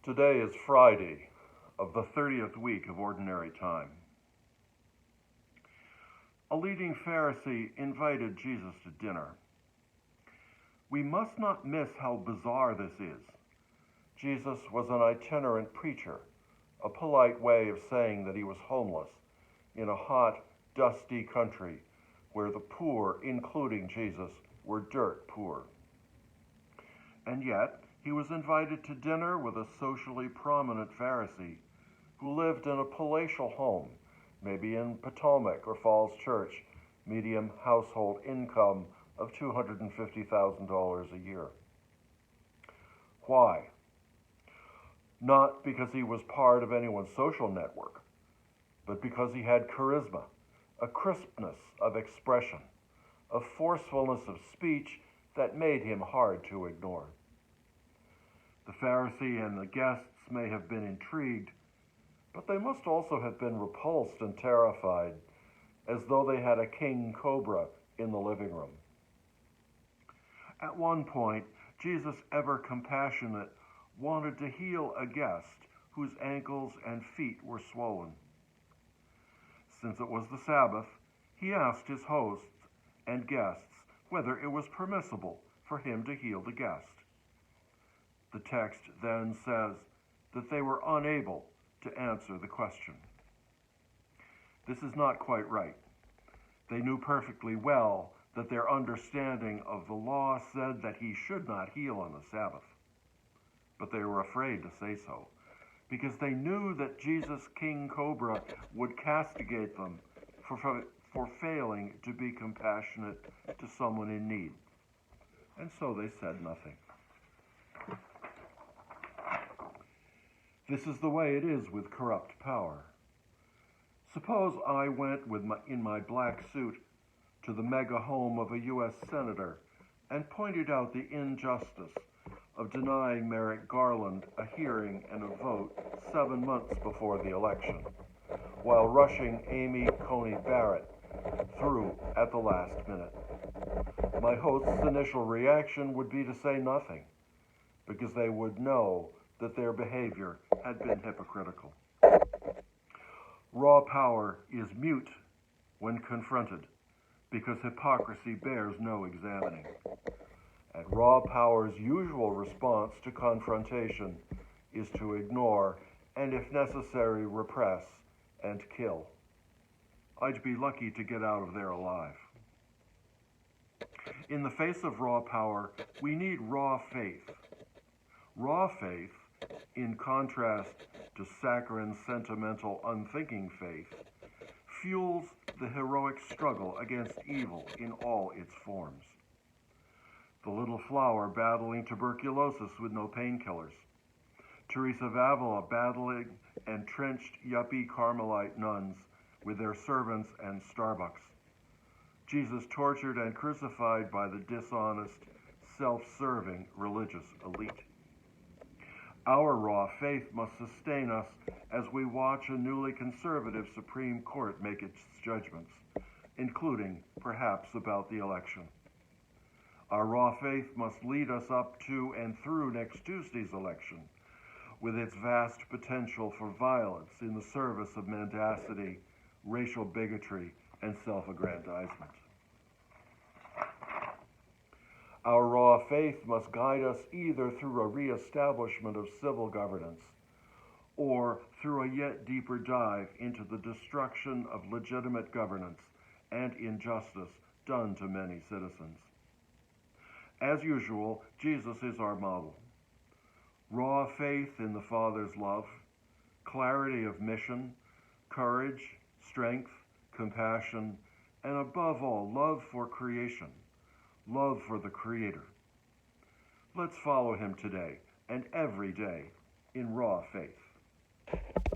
Today is Friday of the 30th week of Ordinary Time. A leading Pharisee invited Jesus to dinner. We must not miss how bizarre this is. Jesus was an itinerant preacher, a polite way of saying that he was homeless in a hot, dusty country where the poor, including Jesus, were dirt poor. And yet, he was invited to dinner with a socially prominent Pharisee who lived in a palatial home, maybe in Potomac or Falls Church, medium household income of $250,000 a year. Why? Not because he was part of anyone's social network, but because he had charisma, a crispness of expression, a forcefulness of speech that made him hard to ignore. The Pharisee and the guests may have been intrigued, but they must also have been repulsed and terrified, as though they had a king cobra in the living room. At one point, Jesus, ever compassionate, wanted to heal a guest whose ankles and feet were swollen. Since it was the Sabbath, he asked his hosts and guests whether it was permissible for him to heal the guest. The text then says that they were unable to answer the question. This is not quite right. They knew perfectly well that their understanding of the law said that he should not heal on the Sabbath. But they were afraid to say so, because they knew that Jesus, King Cobra, would castigate them for failing to be compassionate to someone in need. And so they said nothing. This is the way it is with corrupt power. Suppose I went in my black suit to the mega home of a U.S. senator and pointed out the injustice of denying Merrick Garland a hearing and a vote 7 months before the election, while rushing Amy Coney Barrett through at the last minute. My host's initial reaction would be to say nothing, because they would know that their behavior had been hypocritical. Raw power is mute when confronted, because hypocrisy bears no examining. And raw power's usual response to confrontation is to ignore and, if necessary, repress and kill. I'd be lucky to get out of there alive. In the face of raw power, we need raw faith. Raw faith, in contrast to saccharine, sentimental, unthinking faith, fuels the heroic struggle against evil in all its forms. The little flower battling tuberculosis with no painkillers. Teresa of Avila battling entrenched yuppie Carmelite nuns with their servants and Starbucks. Jesus tortured and crucified by the dishonest, self-serving religious elite. Our raw faith must sustain us as we watch a newly conservative Supreme Court make its judgments, including, perhaps, about the election. Our raw faith must lead us up to and through next Tuesday's election, with its vast potential for violence in the service of mendacity, racial bigotry, and self-aggrandizement. Our raw faith must guide us either through a reestablishment of civil governance or through a yet deeper dive into the destruction of legitimate governance and injustice done to many citizens. As usual, Jesus is our model. Raw faith in the Father's love, clarity of mission, courage, strength, compassion, and above all, love for creation, love for the Creator. Let's follow him today and every day in raw faith.